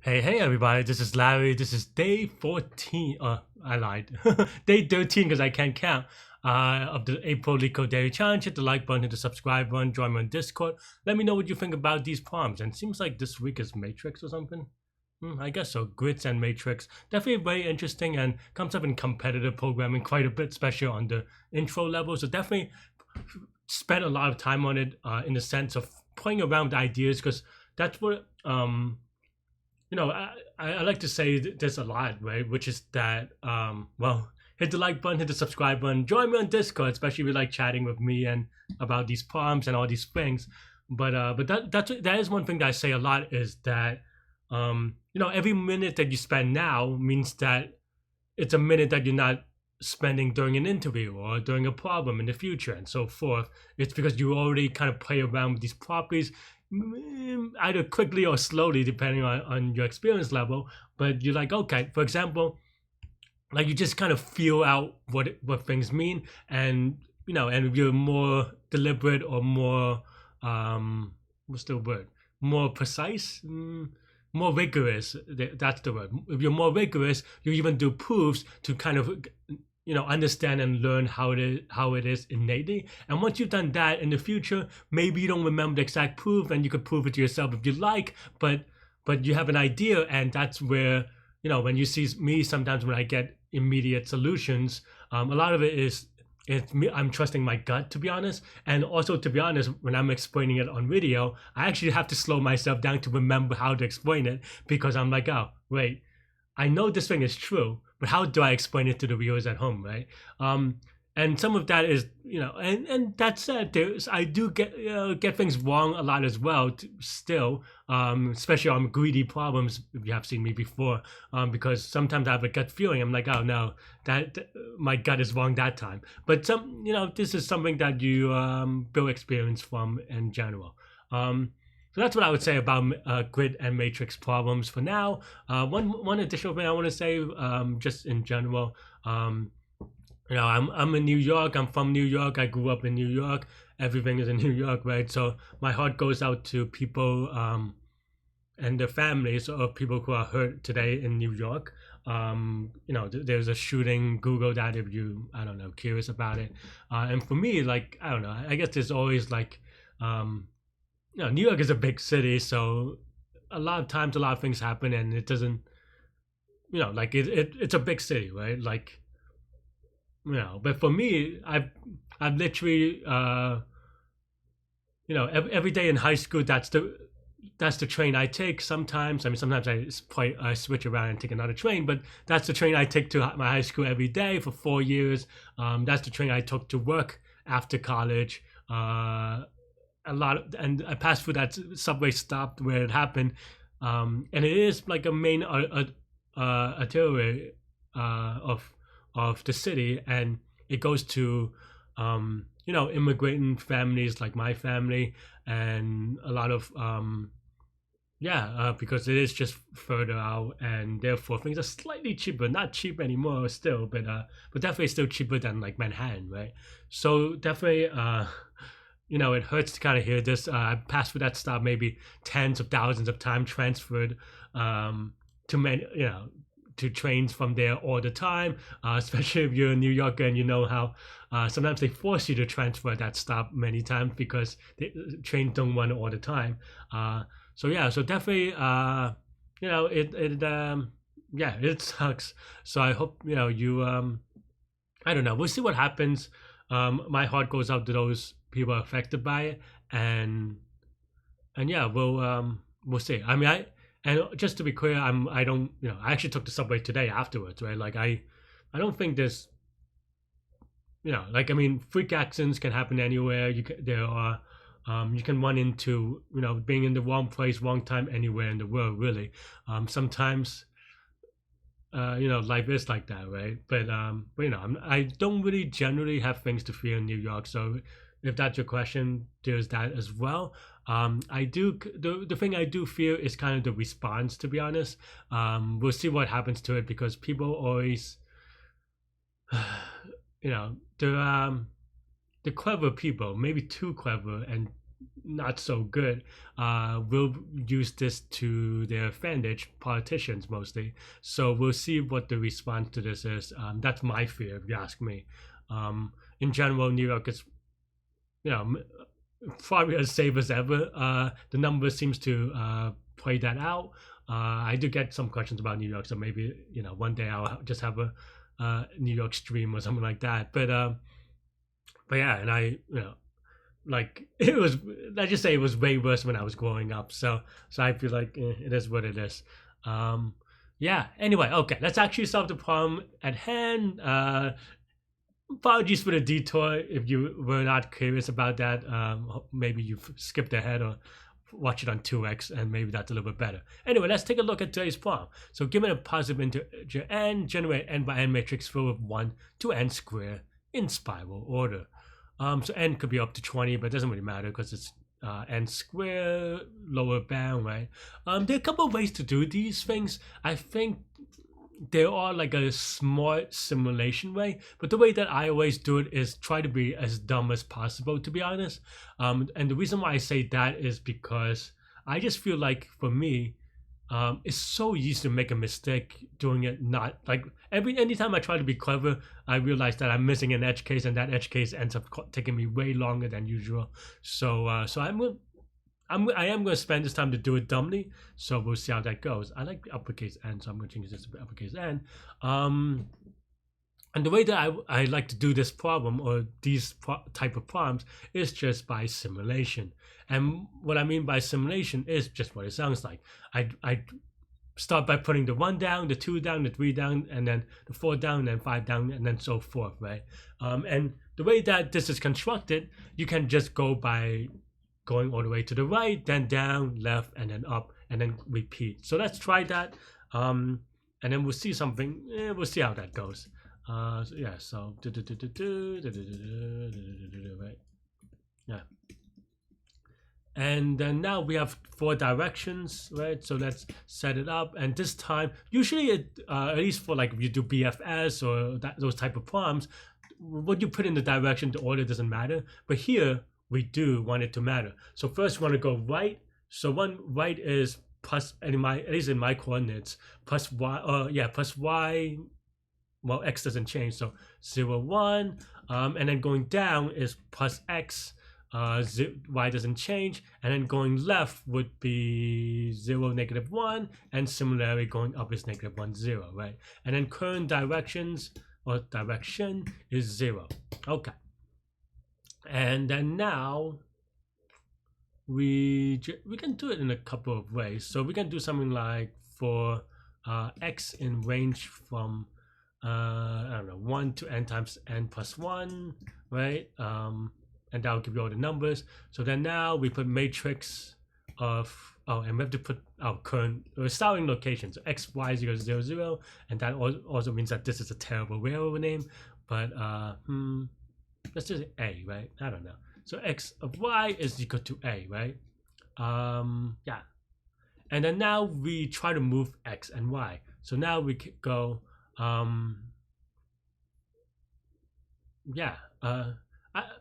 Hey everybody, this is Larry. This is day 14. I lied. Day 13 because I can't count. Of the April Leetcode Daily Challenge. Hit the like button, hit the subscribe button, join me on Discord. Let me know what you think about these prompts. And it seems like this week is Matrix or something. I guess so. Grids and Matrix. Definitely very interesting and comes up in competitive programming quite a bit, especially on the intro level. So definitely spent a lot of time on it in the sense of playing around with ideas because that's what I like to say there's a lot, right? Which is that, hit the like button, hit the subscribe button, join me on Discord, especially if you like chatting with me and about these prompts and all these things. But that is one thing that I say a lot is that, every minute that you spend now means that it's a minute that you're not spending during an interview or during a problem in the future and so forth. It's because you already kind of play around with these properties either quickly or slowly depending on your experience level, but you're like, okay, for example, like you just kind of feel out what things mean, and and if you're more deliberate or more what's the word, more precise, more rigorous, that's the word. If you're more rigorous, you even do proofs to kind of understand and learn how it is innately. And once you've done that in the future, maybe you don't remember the exact proof and you could prove it to yourself if you like, but you have an idea. And that's where, when you see me sometimes when I get immediate solutions, a lot of it is it's me. I'm trusting my gut, to be honest. And also, to be honest, when I'm explaining it on video, I actually have to slow myself down to remember how to explain it, because I'm like, oh wait, I know this thing is true, but how do I explain it to the viewers at home, right? And some of that is, and that said, I do get things wrong a lot as well, still, especially on greedy problems. If you have seen me before, because sometimes I have a gut feeling. I'm like, oh no, that my gut is wrong that time. But this is something that you build experience from in general. So that's what I would say about grid and matrix problems for now. One additional thing I want to say, just in general, I'm in New York. I'm from New York. I grew up in New York. Everything is in New York, right? So my heart goes out to people and their families of people who are hurt today in New York. There's a shooting. Google that if you, I don't know, curious about it. And for me, like, I don't know. I guess there's always like. New York is a big city, so a lot of times a lot of things happen, and it doesn't, like it's a big city, right? Like, but for me, I've literally, every day in high school, that's the train I take. Sometimes, I mean, sometimes I switch around and take another train, but that's the train I take to my high school every day for 4 years. That's the train I took to work after college. And I passed through that subway stop where it happened, and it is like a main artery of the city, and it goes to immigrant families like my family, and a lot of because it is just further out, and therefore things are slightly cheaper. Not cheap anymore, still, but definitely still cheaper than like Manhattan, right? So definitely, it hurts to kind of hear this. I passed through that stop maybe tens of thousands of times, transferred to many, to trains from there all the time. Especially if you're a New Yorker and you know how sometimes they force you to transfer at that stop many times because the trains don't run all the time. So definitely, it sucks. So I hope you. I don't know. We'll see what happens. My heart goes out to those people affected by it, and yeah, we'll see. I mean, and just to be clear, I don't, I actually took the subway today afterwards, right? Like I don't think there's, like, I mean, freak accidents can happen anywhere. There are. You can run into, being in the wrong place, wrong time, anywhere in the world, really. Sometimes, life is like that, right? But I don't really generally have things to fear in New York. So if that's your question, there's that as well. I do the thing I do fear is kind of the response, to be honest. We'll see what happens to it, because people always, the clever people, maybe too clever, and not so good will use this to their advantage, politicians mostly. So we'll see what the response to this is. That's my fear, if you ask me. In general, New York is, you know, probably as safe as ever. The numbers seems to play that out. I do get some questions about New York, so maybe, you know, one day I'll just have a New York stream or something like that. But yeah, and I, you know, like it was, let's just say it was way worse when I was growing up. So I feel like it is what it is. Yeah. Anyway, okay, let's actually solve the problem at hand. Apologies for the detour if you were not curious about that. Maybe you've skipped ahead or watch it on 2x, and maybe that's a little bit better. Anyway, let's take a look at today's problem. So given a positive integer n, generate n by n matrix filled with 1 to n square in spiral order. So n could be up to 20, but it doesn't really matter because it's n square, lower bound, right? There are a couple of ways to do these things. I think there are like a smart simulation way, but the way that I always do it is try to be as dumb as possible, to be honest. And the reason why I say that is because I just feel like for me, it's so easy to make a mistake doing it. Not like anytime I try to be clever, I realize that I'm missing an edge case, and that edge case ends up taking me way longer than usual. So I am going to spend this time to do it dumbly, so we'll see how that goes. I like uppercase N, so I'm going to change this to uppercase N. And the way that I like to do this problem, or these type of problems, is just by simulation. And what I mean by simulation is just what it sounds like. I start by putting the 1 down, the 2 down, the 3 down, and then the 4 down, and then 5 down, and then so forth, right? And the way that this is constructed, you can just go by going all the way to the right, then down, left, and then up, and then repeat. So let's try that, and then we'll see something. We'll see how that goes. So yeah, so right, yeah. And then now we have 4 directions, right? So let's set it up. And this time, usually it, at least for like if you do BFS or those type of problems, what you put in the direction, the order doesn't matter. But here, we do want it to matter. So first we want to go right. So one right is plus, at least in my coordinates, plus y, plus y, well, x doesn't change, so 0, 1, and then going down is plus x, y doesn't change, and then going left would be 0, -1, and similarly going up is -1, 0, right? And then current directions, or direction, is 0. Okay. And then now we can do it in a couple of ways. So we can do something like for x in range from I don't know, 1 to n times n plus 1, right? And that'll give you all the numbers. So then now we put matrix of, and we have to put our current starting location. So x, y, 0, 0, 0, and that also means that this is a terrible railroad name, but let's just say A, right? I don't know. So x of y is equal to A, right? Yeah. And then now we try to move x and y. So now we could go, yeah.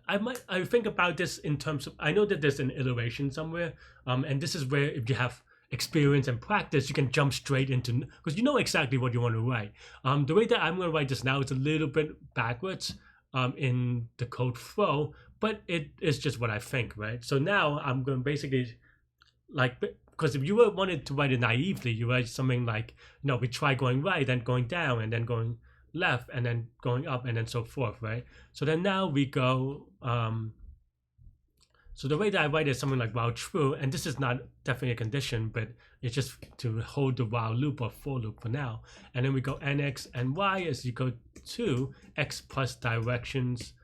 I think about this in terms of, I know that there's an iteration somewhere, and this is where if you have experience and practice, you can jump straight into, because you know exactly what you want to write. The way that I'm going to write this now is a little bit backwards in the code flow, but it is just what I think, right? So now I'm going to basically, like, because if you wanted to write it naively, you write something like, no, we try going right, then going down, and then going left, and then going up, and then so forth, right? So then now we go, so the way that I write it is something like while true, and this is not definitely a condition, but it's just to hold the while loop or for loop for now. And then we go nx and y is equal to x plus directions.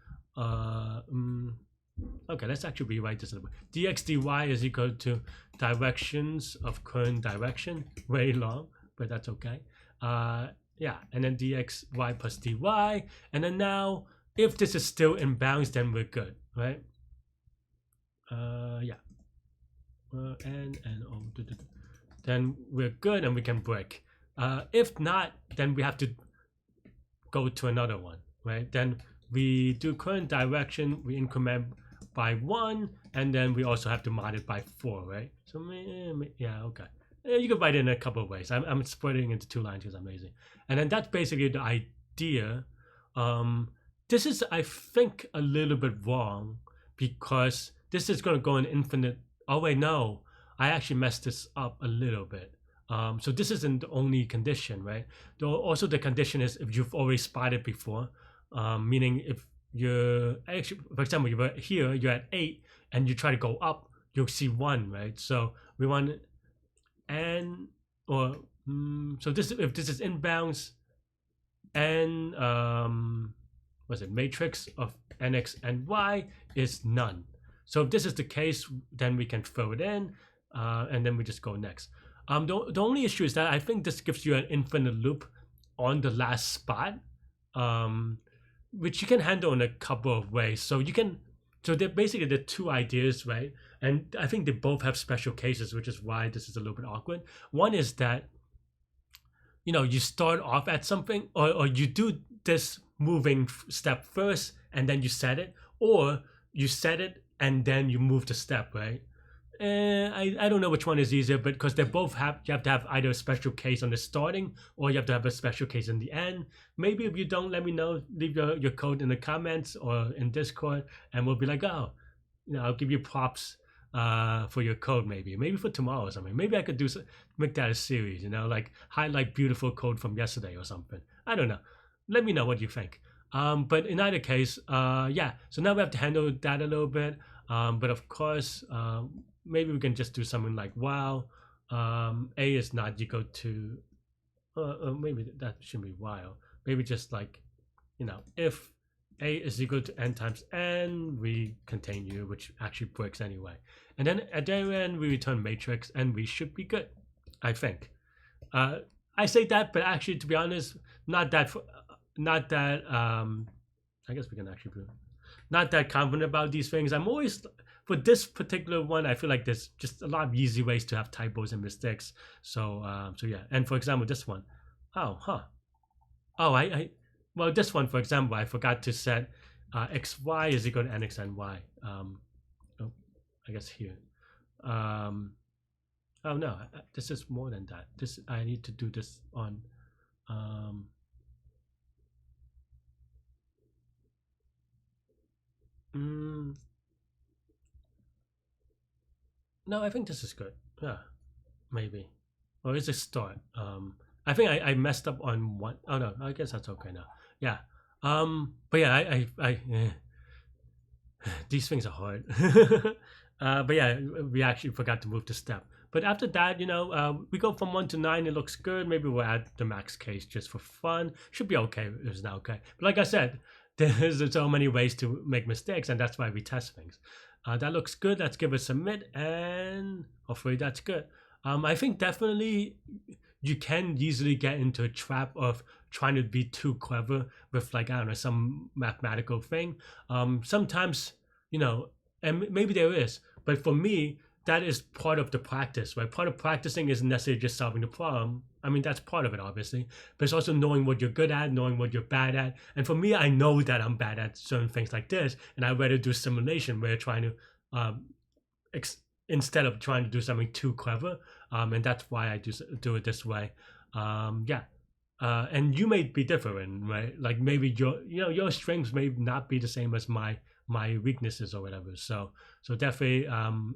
Okay, let's actually rewrite this a little bit. Dx dy is equal to directions of current direction. Very long, but that's okay. Yeah, and then dx y plus dy. And then now, if this is still in bounds, then we're good, right? Yeah. And oh, then we're good and we can break. If not, then we have to go to another one, right? Then we do current direction, we increment by 1, and then we also have to mod it by 4, right? So yeah, okay. You can write it in a couple of ways. I'm splitting into 2 lines because I'm lazy. And then that's basically the idea. This is, I think, a little bit wrong because this is going to go in infinite. Oh wait, no, I actually messed this up a little bit. So this isn't the only condition, right? Though also the condition is if you've already spotted before, meaning if you're actually, for example, you're here, you're at 8, and you try to go up, you'll see 1, right? So we want n, or so this, if this is inbounds, n what's it, matrix of nx and y is none. So if this is the case, then we can throw it in, and then we just go next. The only issue is that I think this gives you an infinite loop on the last spot, which you can handle in a couple of ways. So you can, so they're basically the 2 ideas, right? And I think they both have special cases, which is why this is a little bit awkward. One is that, you know, you start off at something, or you do this moving step first and then you set it, or you set it and then you move the step, right? I don't know which one is easier, but because they both have, you have to have either a special case on the starting or you have to have a special case in the end. Maybe if you don't, let me know, leave your code in the comments or in Discord, and we'll be like, oh, you know, I'll give you props for your code, maybe for tomorrow or something. Maybe I could make that a series, you know, like highlight beautiful code from yesterday or something. I don't know. Let me know what you think. But in either case, yeah, so now we have to handle that a little bit. But of course, maybe we can just do something like while a is not equal to, maybe that shouldn't be while. Maybe just like, you know, if a is equal to n times n, we contain u, which actually works anyway. And then at the end, we return matrix, and we should be good, I think. I say that, but actually, to be honest, not that. I guess we can actually be not that confident about these things. I'm always, for this particular one, I feel like there's just a lot of easy ways to have typos and mistakes. So yeah. And for example, this one, well, this one, for example, I forgot to set xy is equal to nx and y. I guess here. Oh no, this is more than that. This, I need to do this on. No, I think this is good. Yeah, maybe. Or is it start? I think I messed up on one. Oh no, I guess that's okay now. Yeah. But yeah, these things are hard. But yeah, we actually forgot to move the step. But after that, you know, we go from 1 to 9. It looks good. Maybe we'll add the max case just for fun. Should be okay. It's not okay. But like I said, there's so many ways to make mistakes, and that's why we test things. That looks good. Let's give it submit, and hopefully that's good. I think definitely you can easily get into a trap of trying to be too clever with, like, I don't know, some mathematical thing. Sometimes, you know, and maybe there is, but for me, that is part of the practice, right? Part of practicing isn't necessarily just solving the problem. I mean, that's part of it, obviously, but it's also knowing what you're good at, knowing what you're bad at. And for me, I know that I'm bad at certain things like this, and I'd rather do simulation where you're trying to, instead of trying to do something too clever. And that's why I do it this way. Yeah. And you may be different, right? Like maybe your strengths may not be the same as my weaknesses or whatever. So definitely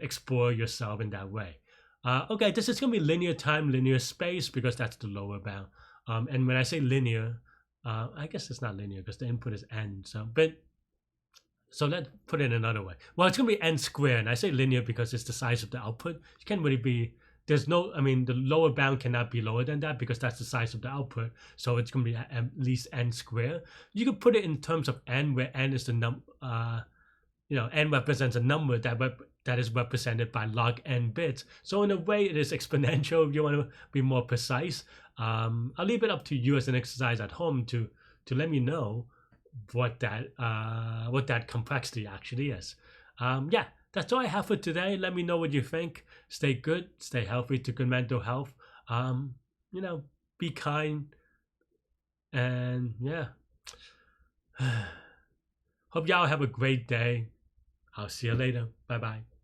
explore yourself in that way. Okay, this is gonna be linear time, linear space, because that's the lower bound. And when I say linear, I guess it's not linear because the input is n. So let's put it another way. Well, it's gonna be n squared, and I say linear because it's the size of the output. It can't really be. There's no, I mean, the lower bound cannot be lower than that because that's the size of the output. So it's going to be at least n squared. You could put it in terms of n, where n is the n represents a number that is represented by log n bits. So in a way, it is exponential if you want to be more precise. I'll leave it up to you as an exercise at home to let me know what that complexity actually is. Yeah. That's all I have for today. Let me know what you think. Stay good, stay healthy, to good mental health. Be kind, and yeah. Hope y'all have a great day. I'll see you later. Bye bye.